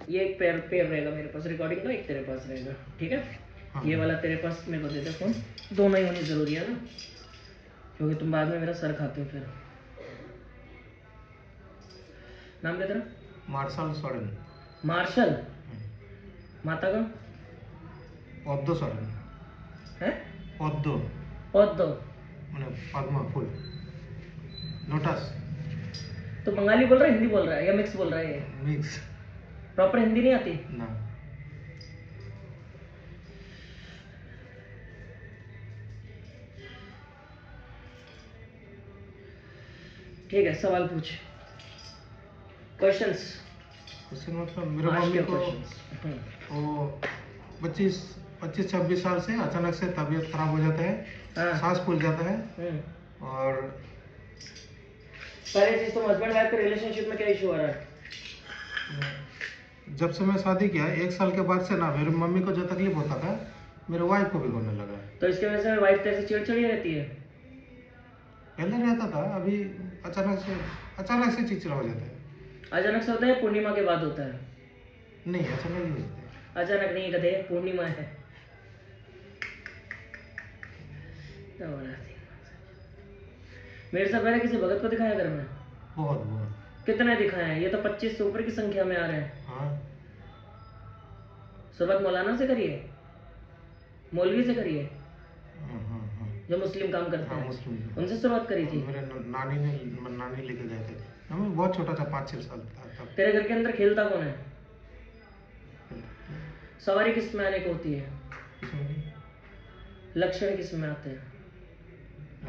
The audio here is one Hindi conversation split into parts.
ये एक पेयर पेयर रहेगा मेरे पास रिकॉर्डिंग का, एक तेरे पास रहेगा, ठीक है। हाँ। ये वाला तेरे पास मेरे को दे दे फोन, दोनों ही होनी जरूरी है ना, क्योंकि तुम बाद में मेरा सर खाते हो फिर। नाम क्या तेरा? मार्शल सोरेन। मार्शल? माता का? पद्म सोरेन। है? पद्म पद्म? मैंने पद्म फूल, लोटस। तो बंगाली बोल रहा है, हिंदी बोल रहा है या मिक्स बोल रहा है? ये मिक्स। प्रॉपर हिंदी नहीं आती ना। ठीक है, सवाल पूछ। क्वेश्चंस। क्वेश्चन मतलब मेरे मम्मी को वो 25-26 साल से अचानक से तबीयत खराब हो जाता है, हाँ। सांस फूल जाता है, और सारी चीज। तुम हस्बैंड वाइफ के रिलेशनशिप में क्या इशू आ रहा है? जब से मैं शादी किया 1 साल के बाद से ना मेरी मम्मी को जो तकलीफ होता था मेरे वाइफ को भी होने लगा है। तो इसके वजह से वाइफ तेरे से चिड़चिड़ी रहती है? पहले रहता था, अभी अचानक से चिड़चिड़ा हो जाता है। अचानक से होता है, पूर्णिमा के बाद होता है? नहीं, अचानक ही होता है। अचानक नहीं कहते, पूर्णिमा है। मेरे से पहले किसी भगत को दिखाया घर में? बहुत बहुत। कितने दिखाए हैं? ये तो 25 से ऊपर की संख्या में आ रहे हैं। हाँ। सुबह मौलाना से करिए, मौलवी से करिए, हाँ, हाँ, हाँ। जो मुस्लिम काम करते हाँ, हैं, मुस्लिम। उनसे शुरुआत करी थी। मेरे नानी लेके गए थे, मैं बहुत छोटा था, 5-6 साल था तब। तेरे घर के अंदर खेलता कौन है? सवारी किस में आने को होती है? लक्षण किस में आते हैं?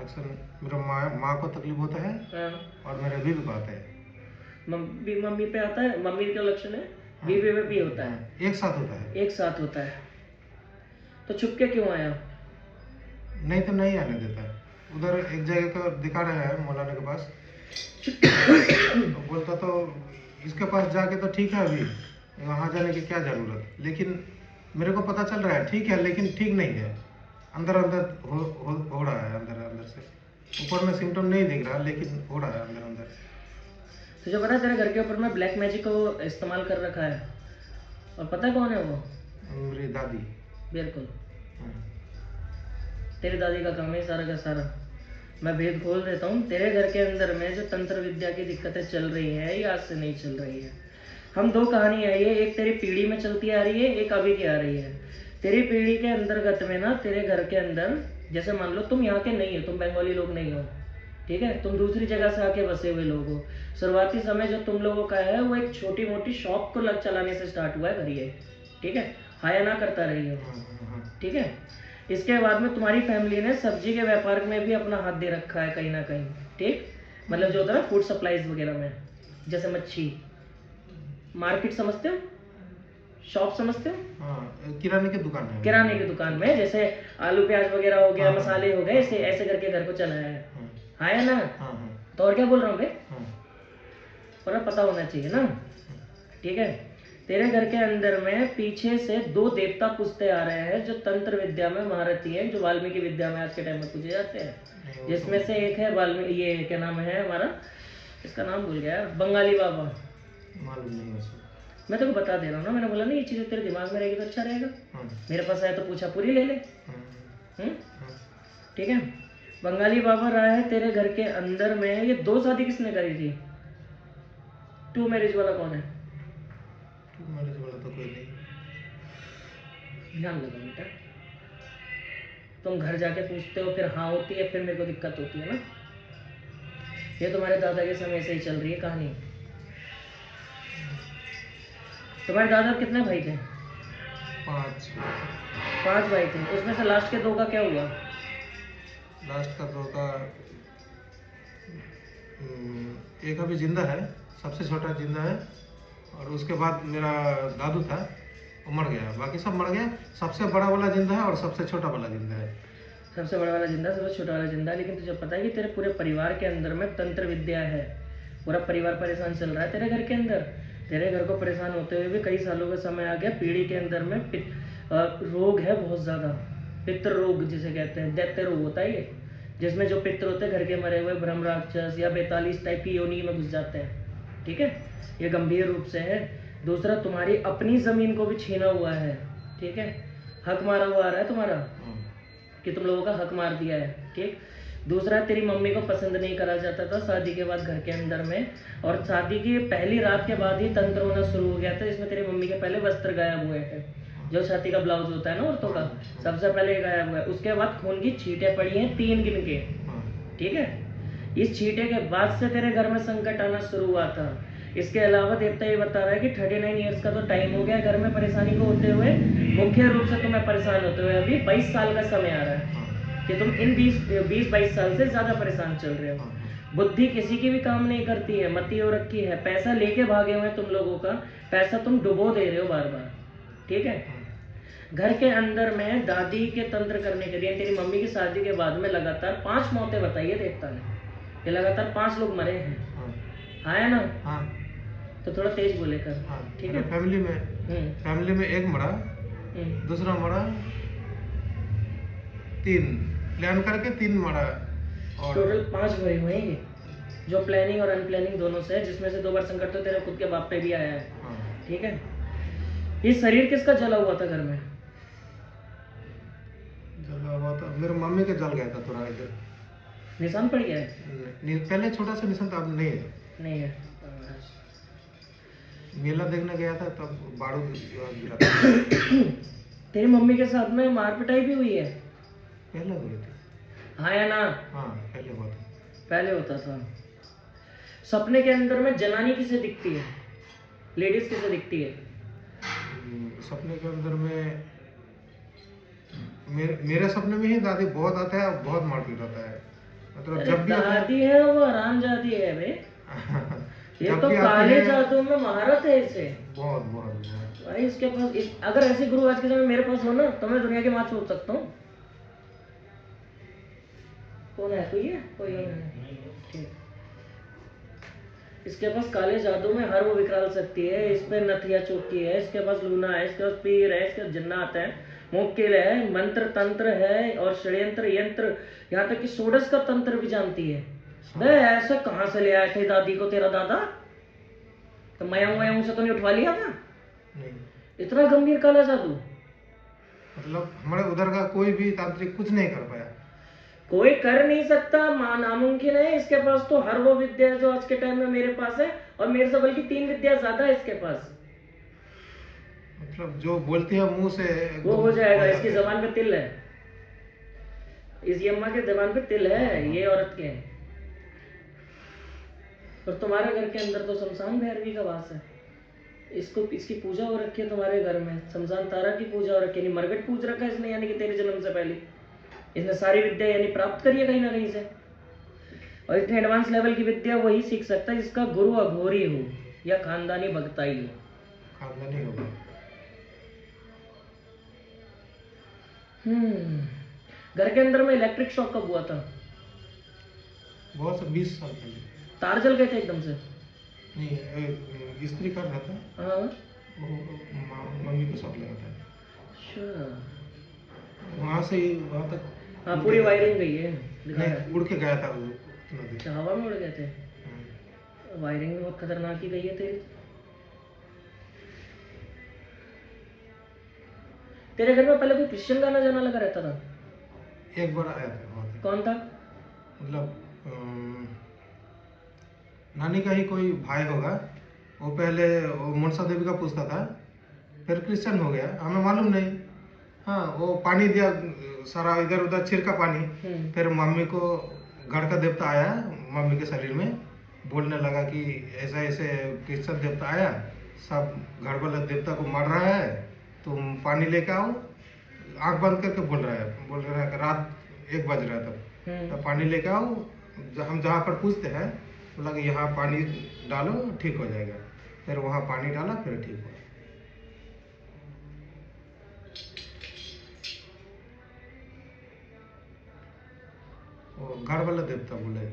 अक्सर मेरे माँ को तकलीफ होता है। हाँ। और मेरे बीवी को आता है। मम्मी पे आता है, मम्मी का लक्षण है, बीवी पे भी होता है। एक साथ होता है। एक साथ होता है। तो छुप के क्यों आया? नहीं तो नहीं आने देता है। उधर एक जगह का दिखा रहा है मौलाना के पास, तो बोलता तो इसके पास जाके तो ठीक है, अभी वहाँ जाने की क्या जरूरत, लेकिन मेरे को पता चल रहा है ठीक है, लेकिन ठीक नहीं है। अंदर हो रहा है, अंदर से। ऊपर में सिम्टम नहीं दिख रहा, लेकिन हो रहा है अंदर। तुझे पता है तेरे घर के ऊपर में ब्लैक मैजिक को इस्तेमाल कर रखा है, और पता है कौन है वो? मेरी दादी। बिल्कुल। तेरी दादी का काम है सारा का सारा। मैं भेद खोल देता हूँ, तेरे घर के अंदर में जो तंत्र विद्या की दिक्कतें चल रही है, ये आज से नहीं चल रही है। हम दो कहानी है ये, एक तेरी पीढ़ी में चलती आ रही है, एक अभी की आ रही है। तेरी पीढ़ी के अंतर्गत में ना, तेरे घर के अंदर, जैसे मान लो तुम यहाँ के नहीं हो, तुम बंगाली लोग नहीं हो, ठीक है, तुम दूसरी जगह से आके बसे हुए लोग हो। शुरुआती समय जो तुम लोगों का है वो एक छोटी मोटी शॉप को चलाने से स्टार्ट हुआ है घर ये, ठीक है, हाया ना करता रही हो, ठीक है। इसके बाद में तुम्हारी फैमिली ने सब्जी के व्यापार में भी अपना हाथ दे रखा है कहीं ना कहीं, ठीक, मतलब जो होता है ना फूड सप्लाईज वगैरह में, जैसे मच्छी मार्केट समझते हो, शॉप समझते हो? हाँ, किराने की दुकान है। किराने की दुकान में जैसे आलू प्याज वगैरह हो गया, मसाले हो गए, ऐसे ऐसे करके घर को चलाया है, हाँ है ना? तो और क्या बोल रहा हूँ भाई, और पता होना चाहिए ना, ठीक है। तेरे घर के अंदर में पीछे से 2 देवता पूजते आ रहे हैं जो तंत्र विद्या में महारथी हैं, जो वाल्मीकि विद्या में आज के टाइम में पूजे जाते हैं, जिसमें से एक है वाल्मीकि, ये क्या नाम है हमारा, इसका नाम भूल गया यार, बंगाली बाबा। मालूम नहीं है। मैं तो बता दे रहा हूँ ना, मैंने बोला ना ये चीज़ें तेरे दिमाग में रहेगी तो अच्छा रहेगा। मेरे पास आया तो पूछा पूरी ले ले, ठीक है। बंगाली बाबा रहा है तेरे घर के अंदर में। ये 2 शादी किसने करी थी? 2 मैरिज वाला कौन है? 2 मैरिज वाला तो कोई नहीं। ध्यान लगाओ बेटा, तुम घर जाके पूछते हो, फिर हाँ होती है, फिर मेरे को दिक्कत होती है ना। ये तुम्हारे दादा के समय से ही चल रही है कहानी। तुम्हारे दादा कितने भाई थे? 5 भाई थे, उसमें से लास्ट के 2 का क्या हुआ? लास्ट का 2 का एक अभी जिंदा है, सबसे छोटा जिंदा है, और उसके बाद मेरा दादू था वो मर गया, बाकी सब मर गया। सबसे बड़ा वाला जिंदा है और सबसे छोटा वाला जिंदा है। सबसे बड़ा वाला जिंदा, सबसे छोटा वाला जिंदा। लेकिन तुझे पता है कि तेरे पूरे परिवार के अंदर में तंत्र विद्या है, पूरा परिवार परेशान चल रहा है तेरे घर के अंदर। तेरे घर को परेशान होते हुए भी कई सालों का समय आ गया। पीढ़ी के अंदर में रोग है बहुत ज़्यादा, पितृ रोग जिसे कहते हैं, दैत्य रोग होता है ये, जिसमें जो पितृ होते हैं घर के मरे हुए, ब्रह्म राक्षस या 42 टाइप की योनि में घुस जाते हैं, ठीक है। ये गंभीर रूप से है। दूसरा तुम्हारी अपनी जमीन को भी छीना हुआ है, ठीक है, हक मारा हुआ आ रहा है तुम्हारा कि तुम लोगों का हक मार दिया है, ठीक। दूसरा, तेरी मम्मी को पसंद नहीं करा जाता था शादी के बाद घर के अंदर में, और शादी की पहली रात के बाद ही तंत्र होना शुरू हो गया था, जिसमें तेरी मम्मी के पहले वस्त्र गायब हुए हैं, जो छाती का ब्लाउज होता है ना औरतों का, सबसे पहले गायब हुआ है। उसके बाद खून की छींटे पड़ी हैं 3 गिन के, ठीक है। इस छींटे के बाद से तेरे घर में संकट आना शुरू हुआ था। इसके अलावा देवता ये बता रहा है कि 39 ईयर्स का तो टाइम हो गया घर में परेशानी को होते हुए, मुख्य रूप से तुम्हें परेशान होते हुए अभी 22 साल का समय आ रहा है कि तुम इन 20-22 साल से ज्यादा परेशान चल रहे हो। बुद्धि किसी की भी काम नहीं करती है, मती हो रखी है, पैसा लेके भागे हुए तुम लोगों का, पैसा तुम डुबो दे रहे हो बार बार, ठीक है। घर के अंदर में दादी के तंत्र करने के लिए तेरी मम्मी की शादी के बाद में लगातार 5 मौतें बताई है देवता ने, ये लगातार 5 लोग मरे हैं, है ना। हाँ। तो थोड़ा तेज बोले कर, ठीक है। फैमिली में एक मरा, दूसरा मरा, 3 प्लान करके 3 मरा, और टोटल 5 हुए हुए हैं, जो प्लानिंग और अनप्लानिंग दोनों से है, जिसमें से 2 बार संकट तो तेरे खुद के बाप पे भी आया है, ठीक है। ये शरीर किसका जला हुआ था घर में? जला हुआ था मेरे मम्मी के, जल गया था थोड़ा इधर, निशान पड़ गया है? पहले छोटा सा निशान था, अब नहीं है। मेला देखने गया था तब बारूद गिरा था। तेरी मम्मी के साथ में मार पिटाई भी हुई है? पहले हुई थी। हाँ या ना? हाँ, पहले हुआ था। पहले होता था। सपने के अंदर में जनानी किसे दिखती है, लेडीज किसे दिखती है? सपने के अंदर में मेरे सपने में ही दादी बहुत आता है, बहुत मारपीट होता है, मतलब जब भी दादी है वो आराम जाती है बे। ये तो काले जादू में महारत है इसे, बहुत भाई इसके पास अगर ऐसे गुरु आज के समय मेरे पास हो ना, तो मैं दुनिया की माँ छोड़ सकता हूँ। कौन है? कोई है? कोई नहीं, ठीक। इसके पास काले जादू में हर वो विकराल शक्ति है, इस पे नथिया चौकी है, इसके पास लूना है, इसके पास पीर है, इसके पास जन्नात है, मुक्किल है, मंत्र तंत्र है, और षड्यंत्र यंत्र, यहाँ तक कि षोडश का तंत्र भी जानती है। बे ऐसे कहाँ से ले आए थे दादी को तेरा दादा? तो मयंग से तो नहीं उठवा लिया था? नहीं। इतना गंभीर काला जादू, मतलब हमारे उधर का कोई भी तांत्रिक कुछ नहीं कर पाया, कोई कर नहीं सकता, नामुमकिन है। इसके पास तो हर वो विद्या है जो आज के टाइम में मेरे पास है, और मेरे से बल्कि 3 विद्या ज्यादा है इसके पास। मतलब जो बोलती है मुंह से वो हो जाएगा। इसकी जबान पे तिल है, इस यम्मा के जबान पे तिल है, ये औरत के। और तुम्हारे घर के अंदर तो शमशान भैरवी का वास है, इसकी पूजा हो रखी है तुम्हारे घर में, शमशान तारा की पूजा हो रखी है, यानी मरगट पूज रखा है इसने, यानी कि तेरे जन्म से पहले इसने सारी विद्या यानी प्राप्त करी है कहीं ना कहीं से। और इतने एडवांस लेवल की विद्या वही सीख सकता है जिसका गुरु अघोरी हो या खानदानी भक्ताई हो। खानदानी होगा। घर के अंदर में इलेक्ट्रिक शॉक कब हुआ था? बहुत 20 साल पहले। तार जल गए थे एकदम से? नहीं, इस्त्री कर रहा था। हाँ, मम्मी को शॉक लगा था। अच्छा, वहाँ से वहाँ तक हाँ पूरी वायरिंग गई है? नहीं, उड़ के गया था वो। अच्छा, हवा में उड़ गए थे? वायरिंग भी बहुत खतरनाक ही गई है तेरी। तेरे घर में पहले कोई क्रिश्चियन गाना जाना लगा रहता था? एक बार आया था। कौन था? मतलब नानी का ही कोई भाई होगा, वो पहले वो मनसा देवी का पूछता था, फिर क्रिश्चियन हो गया, हमें मालूम नहीं। हाँ, वो पानी दिया सारा इधर उधर छिड़का पानी, फिर मम्मी को घर का देवता आया मम्मी के शरीर में, बोलने लगा कि ऐसा ऐसे क्रिश्चियन देवता आया, सब घर वाला देवता को मार रहा है, तुम पानी लेके आओ। आंख बंद करके बोल रहा है रात 1 बज रहा था, तो पानी लेके आओ, हम जहाँ पर पूछते हैं बोला कि यहाँ पानी डालो ठीक हो जाएगा, फिर वहाँ पानी डाला फिर ठीक हुआ। घर वाला देवता बोले।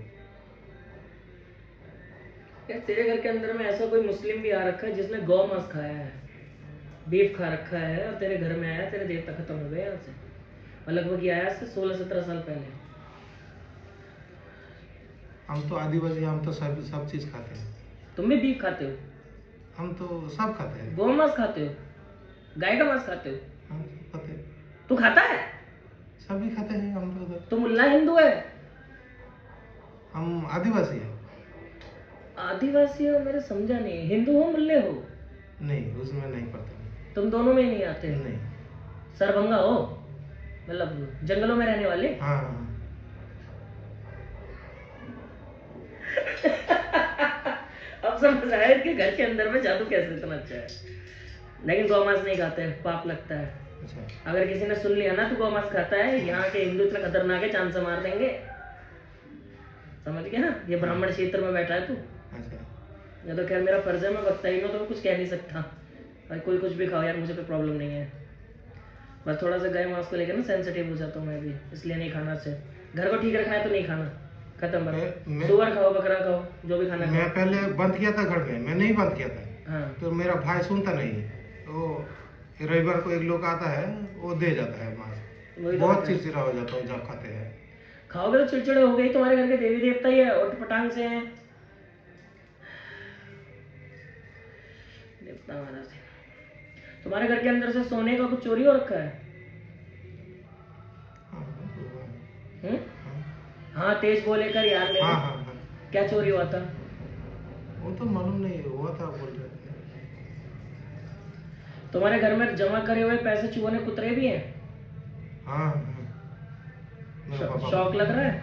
तेरे घर के अंदर में ऐसा कोई मुस्लिम भी आ रखा है जिसने गौ मांस खाया है, बीफ खा रखा है, और तेरे घर में आया, तेरे देवता खत्म हो गए यहाँ से? और लगभग ये आया से 16-17 साल पहले। हम तो आदिवासी, हम तो सब चीज खाते हैं। तुम भी बीफ खाते हो? हम तो सब खाते हैं। गौ मांस खाते हो? गाय का मांस खाते हो? हाँ, सब खाते हैं। तू खाता है? सभी खाते हैं हम तो उधर। तो मुल्ला हिंदू है? हम आदिवासी हैं। आदिवासी हो? मेरे समझा नहीं, हिंदू हो मुल्ले हो? नहीं, उसमें नहीं पड़ता। तुम दोनों में ही नहीं आते? नहीं। सरभंगा हो, मतलब जंगलों में रहने वाले? हाँ हाँ। अब समझ आया कि घर के अंदर में जादू कैसे इतना अच्छा है। लेकिन गौ मांस नहीं खाते, पाप लगता है। अच्छा। अगर किसी ने सुन लिया ना तो गौ मांस खाता है, यहाँ के हिंदू इतना खतरनाक है, चांद से मार देंगे। समझ गया ना? ये ब्राह्मण क्षेत्र में बैठा है तू। अच्छा। ये तो खैर मेरा फर्ज है, मैं वक्ता ही हूँ तो मैं कुछ कह नहीं सकता भाई। कोई कुछ भी खाओ यार, मुझे कोई प्रॉब्लम नहीं है। बस थोड़ा सा गाय मांस को लेकर ना सेंसिटिव हो जाता हूँ मैं भी, इसलिए नहीं खाना चाहिए। घर को ठीक रखना है तो नहीं खाना, खत्म बात। सुअर खाओ, बकरा खाओ, जो भी खाना मैं खाओ। पहले बंद किया था घर में, मैं नहीं बंद किया था। हाँ तो मेरा भाई सुनता नहीं है, तो रविवार को एक लोग आता है, वो दे जाता है मांस। वही तो बहुत बात है। चिड़चिड़ा हो जाता हूँ जब खाते हैं। खाओगे तो चिड़चिड़े हो गई, तुम्हारे घर के देवी देवता ही है और पटांग से हैं। देवता महाराज है। तुम्हारे घर के अंदर से सोने का कुछ चोरी हो रखा है? हाँ हम्म? हाँ तेज बोले कर यार मेरे। हाँ हाँ हाँ। क्या चोरी हुआ था? वो तो मालूम नहीं हुआ था, बोल रहे थे। तुम्हारे घर में जमा करे हुए पैसे चूहों कुतरे भी हैं? हाँ हाँ। मेरे पापा शौक लग रहा है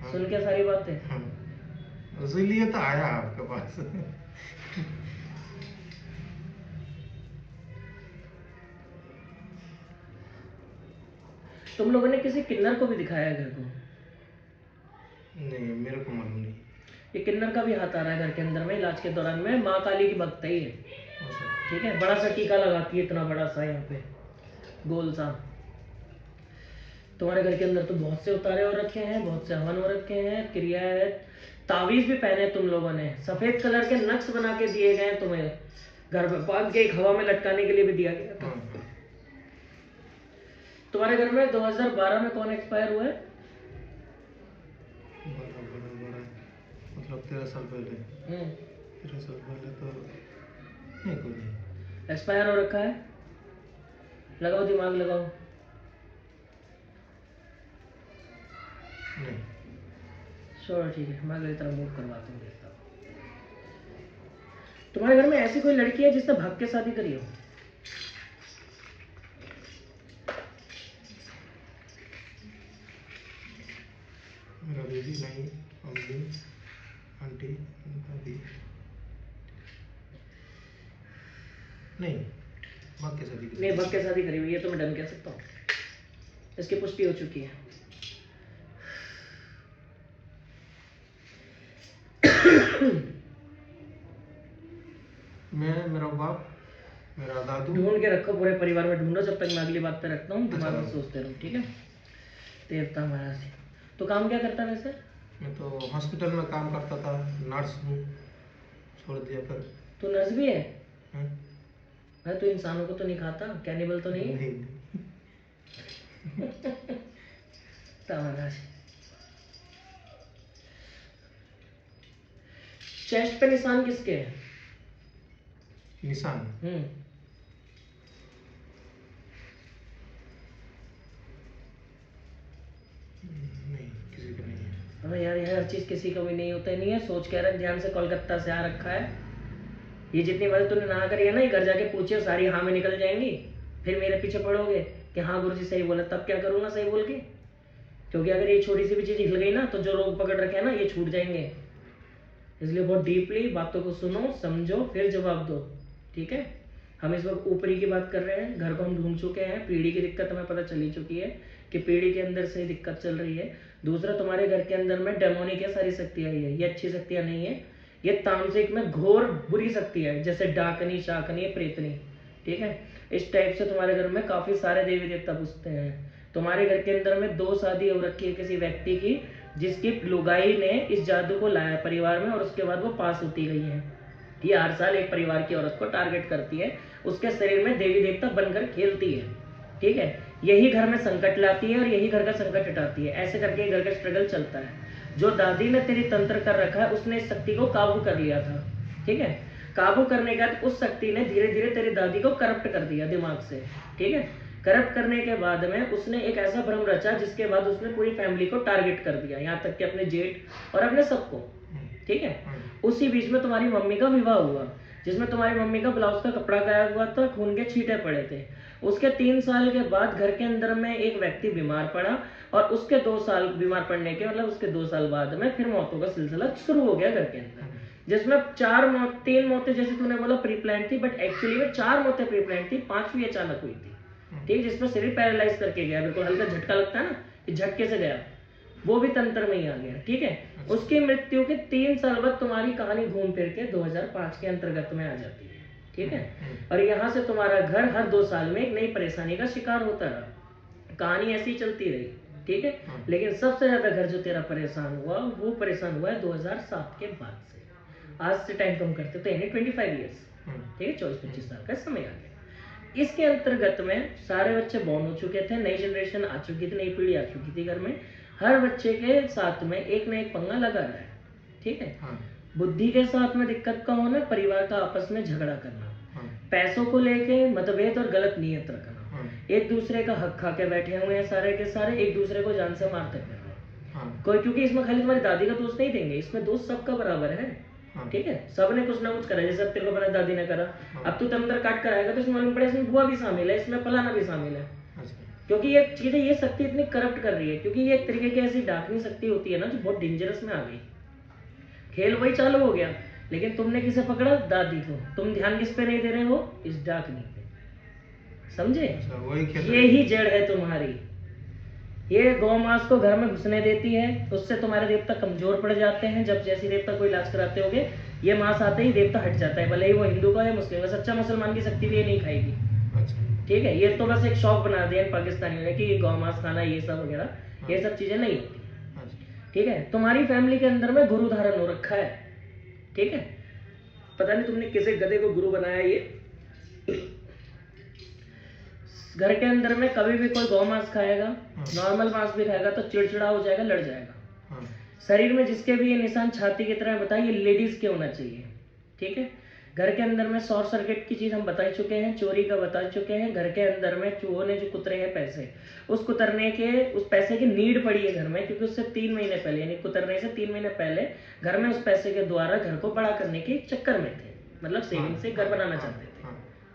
हाँ। सुन के सारी बातें? हाँ, इसीलिए तो आया आपके पास। तुम लोगों ने किसी किन्नर को भी दिखाया है घर को? नहीं, मेरे को मालूम नहीं। ये किन्नर का भी हाथ आ रहा है घर के अंदर में इलाज के दौरान में। माँ काली की भक्त है ये, अच्छा। ठीक है? बड़ा सा टीका लगाती है, इतना बड़ा सा, यहाँ पे गोल सा। तुम्हारे घर के अंदर तो बहुत से उतारे हो रखे हैं, बहुत से हवन हो रखे हैं, क्रिया है, तावीज भी पहने तुम लोगों ने, सफेद कलर के नक्श बना के दिए गए तुम्हें, घर में बांध के एक हवा में लटकाने के लिए भी दिया गया था। हाँ। तुम्हारे घर में 2012 में कौन एक्सपायर हुआ है? बड़ा बड़ा बड़ा, मतलब 13 साल पहले। 13 साल पहले तो नहीं, कोई नहीं एक्सपायर हो रखा है। लगाओ दिमाग लगाओ। नहीं। चलो ठीक है, मैं अगली तरह मूव करवाता हूँ, देखता हूँ। तुम्हारे घर में ऐसी कोई लड़की है जिसने भाग के शादी करी हो? मेरा बेबी नहीं, मम्मी, आंटी, दादी नहीं, भाग के शादी नहीं, भाग के शादी करी हुई है तो मैं डन कह सकता हूँ, इसकी पुष्टि हो चुकी है। मैं, मेरा बाप, मेरा दादू। ढूंढ के रखो, पूरे परिवार में ढूंढो, जब तक मैं अगली बात पे रखता हूँ, दिमाग में अच्छा। सोचते रहो, ठीक है? देवता महाराज। तो काम क्या करता है वैसे? मैं तो हॉस्पिटल में काम करता था, नर्स हूँ, छोड़ दिया फिर। तू नर्स भी है? हाँ? भाई तू इंसानों को तो नहीं खाता, कैनिबल तो नहीं? नहीं। महाराज। चेस्ट पे निशान किसके हैं? निशान नहीं, किसी का नहीं है। हाँ यार, ये हर चीज किसी को भी नहीं होता, नहीं है। सोच कह रहा ध्यान से, कोलकाता से आ रखा है। ये जितनी बातें तूने ना करी है ना, ये घर जाके पूछियो, सारी हाँ में निकल जाएंगी। फिर मेरे पीछे पड़ोगे कि हाँ गुरुजी सही बोला, तब क्या करूंगा सही बोल के? क्योंकि अगर ये छोटी सी भी चीज हिल गई ना, तो जो रोग पकड़ रखे हैं ना, ये छूट जाएंगे। इसलिए बहुत डीपली बातों को सुनो, समझो, फिर जवाब दो, ठीक है? हम इस वक्त ऊपरी की बात कर रहे हैं। घर को हम ढूंढ चुके हैं, पीढ़ी की दिक्कत हमें पता चली चुकी है कि पीढ़ी के अंदर से दिक्कत चल रही है। दूसरा, तुम्हारे घर के अंदर में डेमोनिक है सारी शक्तियां आई है, ये अच्छी शक्तियां नहीं है, ये तामसिक में घोर बुरी शक्ति है, जैसे डाकनी, शाकनी, प्रेतनी, ठीक है? इस टाइप से तुम्हारे घर में काफी सारे देवी देवता पूछते हैं। तुम्हारे घर के अंदर में 2 शादी हो रखी है किसी व्यक्ति की, जिसकी लुगाई ने इस जादू को लाया परिवार में, और उसके बाद वो पास होती गई है। ये हर साल एक परिवार की औरत को टारगेट करती है, उसके शरीर में देवी देवता बनकर खेलती है, ठीक है? यही घर में संकट लाती है और यही घर का संकट हटाती है। ऐसे करके घर का स्ट्रगल चलता है। जो दादी ने तेरी तंत्र कर रखा है, उसने इस शक्ति को काबू कर लिया था, ठीक है? काबू करने के बाद उस शक्ति ने धीरे धीरे तेरी दादी को करप्ट कर दिया दिमाग से, ठीक है। करप्ट करने के बाद में उसने एक ऐसा भ्रम रचा जिसके बाद उसने पूरी फैमिली को टारगेट कर दिया, यहाँ तक कि अपने जेठ और अपने सबको, ठीक है। उसी बीच में तुम्हारी मम्मी का विवाह हुआ, जिसमें तुम्हारी मम्मी का ब्लाउज का कपड़ा गायब हुआ था, खून के छींटे पड़े थे। उसके 3 साल के बाद घर के अंदर में एक व्यक्ति बीमार पड़ा और उसके 2 साल बीमार पड़ने के मतलब उसके 2 साल बाद में फिर मौतों का सिलसिला शुरू हो गया घर के अंदर, जिसमें 3 मौतें जैसे तूने बोला प्री प्लान थी, बट एक्चुअली में 4 मौतें प्री प्लान थी, 5वीं अचानक हुई थी, ठीक, जिसमें शरीर पैरालाइज करके गया, बिल्कुल हल्का झटका लगता है ना कि झटके से गया, वो भी तंत्र में ही आ गया, ठीक है। उसकी मृत्यु के 3 साल बाद तुम्हारी कहानी घूम फिर के 2005 के अंतर्गत में आ जाती है, ठीक है। और यहाँ से तुम्हारा घर हर 2 साल में एक नई परेशानी का शिकार होता रहा, कहानी ऐसी चलती रही, ठीक है। लेकिन सबसे ज्यादा घर जो तेरा परेशान हुआ वो परेशान हुआ है 2007 के बाद से, आज से टाइम कम करते तो यानी 25 ईयर्स, ठीक है, 24-25 साल का समय आ गया। इसके अंतर्गत में सारे बच्चे बॉर्न हो चुके थे, नई जनरेशन आ चुकी थी, नई पीढ़ी आ चुकी थी घर में, हर बच्चे के साथ में एक न एक पंगा लगा रहा है, ठीक है। बुद्धि के साथ में दिक्कत का होना, परिवार का आपस में झगड़ा करना, पैसों को लेके मतभेद और गलत नियत रखना, एक दूसरे का हक खा के बैठे हुए हैं सारे के सारे, एक दूसरे को जान से मारते फिर रहे कोई, क्योंकि इसमें खाली तुम्हारी दादी का दोष नहीं देंगे, इसमें दोष सबका बराबर है, ठीक है। सबने कुछ ना कुछ करा, जैसे अब तेरे को पता दादी ने करा, अब तू तंत्र काट कर आएगा तो इसमें मालूम पड़ेगा इसमें बुआ भी शामिल है, इसमें फलाना भी शामिल है, क्योंकि ये चीजें, ये शक्ति इतनी करप्ट कर रही है, क्योंकि ये एक तरीके की ऐसी डाकनी शक्ति होती है ना जो बहुत डेंजरस में आ गई। खेल वही चालू हो गया, लेकिन तुमने किसे पकड़ा? दादी को। तुम ध्यान किस पे नहीं दे रहे हो? इस डाकनी पे, समझे? यही जड़ है तुम्हारी। ये गौ मांस को घर में घुसने देती है, उससे तुम्हारे देवता कमजोर पड़ जाते हैं। जब जैसी देवता को इलाज कराते होगे, ये मांस आते ही देवता हट जाता है, भले ही वो हिंदू का या मुस्लिम का। सच्चा मुसलमान की शक्ति भी ये नहीं खाएगी, ठीक है। ये तो बस एक शौक बना दिया पाकिस्तानियों ने कि ये गौ मांस खाना, ये सब वगैरह, ये सब चीजें नहीं होती, ठीक है। तुम्हारी फैमिली के अंदर में गुरु धारण हो रखा है, ठीक है। पता नहीं तुमने किसे गधे को गुरु बनाया। ये घर के अंदर में कभी भी कोई गौ मांस खाएगा, नॉर्मल मांस भी खाएगा तो चिड़चिड़ा हो जाएगा, लड़ जाएगा। शरीर में जिसके भी ये निशान छाती की तरह बताइए, लेडीज के होना चाहिए, ठीक है। घर के अंदर में शॉर्ट सर्किट की चीज हम बता चुके हैं, चोरी का बता चुके हैं। घर के अंदर में चूहों ने जो कुतरे हैं पैसे, उस कुतरने के, उस पैसे की नीड पड़ी है घर में, क्योंकि उससे 3 महीने पहले, यानी कुतरने से 3 महीने पहले घर में उस पैसे के द्वारा घर को बड़ा करने के चक्कर में थे, मतलब सेविंग से घर बनाना चाहते थे,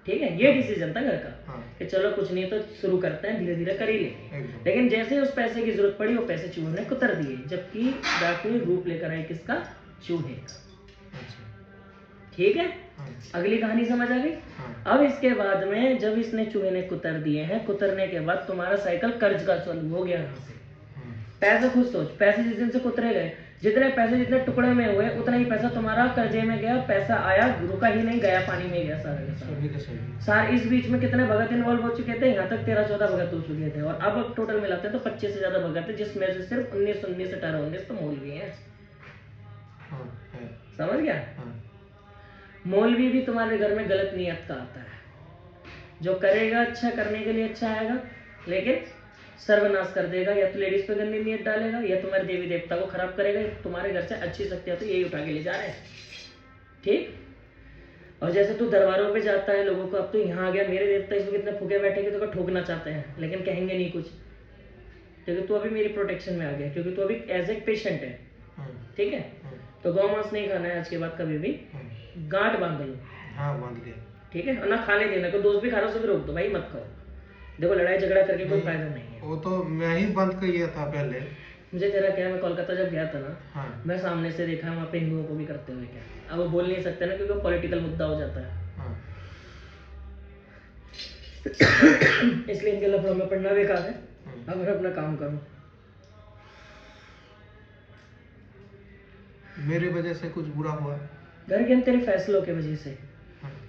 ठीक है। ये डिसीजन था घर का कि चलो कुछ नहीं तो शुरू करते हैं, धीरे धीरे कर ही लेंगे। लेकिन जैसे ही उस पैसे की जरूरत पड़ी, वो पैसे चूहों ने कुतर दिए, जबकि डाकू रूप लेकर आए किसका? चूहे का, ठीक है। अगली कहानी समझ आ गई? अब इसके बाद में जब इसने चूहे ने कुतर दिए हैं, कुतरने के बाद तुम्हारा साइकिल कर्ज का चालू हो गया। यहाँ से पैसे खुद सोच, पैसे जिस दिन से कुतरे गए, जितने पैसे जितने टुकड़े में हुए उतना ही पैसा तुम्हारा कर्जे में गया। पैसा आया, रुका ही नहीं, गया पानी में गया सारा का सारा। इस बीच में कितने भगत इन्वॉल्व हो चुके थे? यहाँ तक 13-14 भगत हो चुके थे, और अब टोटल मिलाते तो 25 से ज्यादा भगत थे, जिसमें से सिर्फ 19 तो मौलवी है। समझ गया? मौलवी भी तुम्हारे घर में गलत नियत का आता है, जो करेगा अच्छा करने के लिए अच्छा आएगा, लेकिन सर्वनाश कर देगा। या तो लेडीज पे गंदी नियत डालेगा, या तुम्हारे देवी देवता को खराब करेगा। तुम्हारे घर से अच्छी शक्तियां तो यही उठा के ले जा रहे हैं, ठीक। और जैसे तू दरबारों पे जाता है लोगों को, अब तो यहाँ आ गया, मेरे देवता इसमें कितने फूके बैठेंगे तो ठोकना चाहते हैं, लेकिन कहेंगे नहीं कुछ, क्योंकि तू अभी मेरी प्रोटेक्शन में आ गया, क्योंकि तू अभी एज ए पेशेंट है, ठीक है। तो गौ मांस नहीं खाना है आज के बाद कभी भी, गांठ बांध लो, बांध लिया, ठीक है। और ना खाने देना, कोई दोस्त भी खा रहा हो तो रोक दो, भाई मत खाओ। देखो लड़ाई झगड़ा करके कोई फायदा नहीं है। वो तो मैं ही बंद किया था पहले। मुझे तेरा क्या, मैं कोलकाता जब गया था ना, मैं सामने से देखा वहाँ पे हिंदुओं को भी करते हुए। क्या अब वो बोल नहीं सकते ना, क्योंकि वो पॉलिटिकल मुद्दा हो जाता है। इसलिए इनके लफड़ों में पढ़ना बेकार है। अब अपना काम करो। मेरी वजह से कुछ बुरा हुआ घर के तेरे फैसलों की वजह से।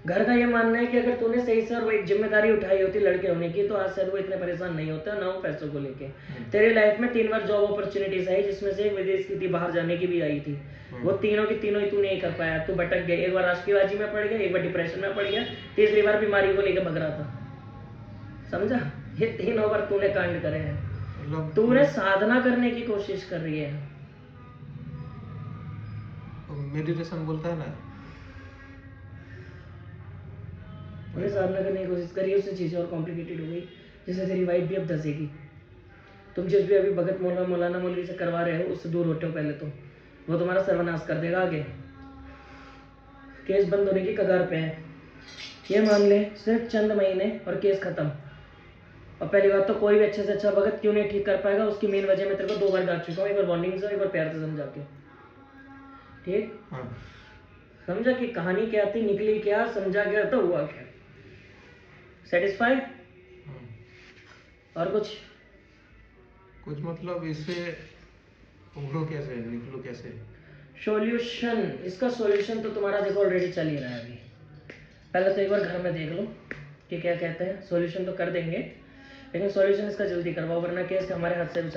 घर का ये मानना है कि अगर तूने सही से और वो एक जिम्मेदारी उठाई होती लड़के होने की, तो आज शायद वो इतने परेशान नहीं होता, ना वो पैसों को लेके। तेरी लाइफ में 3 बार जॉब अपॉर्चुनिटीज आई, जिसमें से एक विदेश की थी, बाहर जाने की भी आई थी। वो तीनों की तीनों ही तू नहीं कर पाया, तू भटक गया। एक बार राष्ट्रवादी में पड़ गया, एक बार डिप्रेशन में पड़ गया, तीसरी बार बीमारी को लेकर भग रहा था। समझा? ये 3 बार तूने कांड करे हैं। तूने साधना करने की कोशिश कर रही है। मेडिटेशन बोलता है ना, उन्हें सामना करने की कोशिश करी, उससे चीज़ें और कॉम्प्लिकेटेड हो गई, जिससे तेरी वाइफ भी अब धंसेगी। तुम जिस भी अभी भगत मौलाना मौलवी से करवा रहे हो उससे दूर होते हो पहले तो, वो तुम्हारा सर्वनाश कर देगा आगे। केस बंद होने की कगार पे है, ये मान ले सिर्फ चंद महीने और केस खत्म। और पहली बात तो कोई भी अच्छे से अच्छा भगत क्यों नहीं ठीक कर पाएगा, उसकी मेन वजह मैं तेरे को 2 बार डांट चुका हूँ, एक बार वार्निंग से, एक बार प्यार से समझा के। ठीक, हाँ। समझा कि कहानी क्या थी, निकली क्या, समझा क्या तो हुआ क्या। सेटिस्फाइड? हाँ। और कुछ? कुछ मतलब इससे उभरो कैसे, निकलो कैसे? सॉल्यूशन, इसका सॉल्यूशन तो तुम्हारा देखो ऑलरेडी चल ही रहा है अभी। पहले तो एक बार घर में देख लो कि क्या कहते हैं, सॉल्यूशन तो कर देंगे, लेकिन सॉल्यूशन इसका जल्दी करवाओ, वरना केस हमारे हाथ से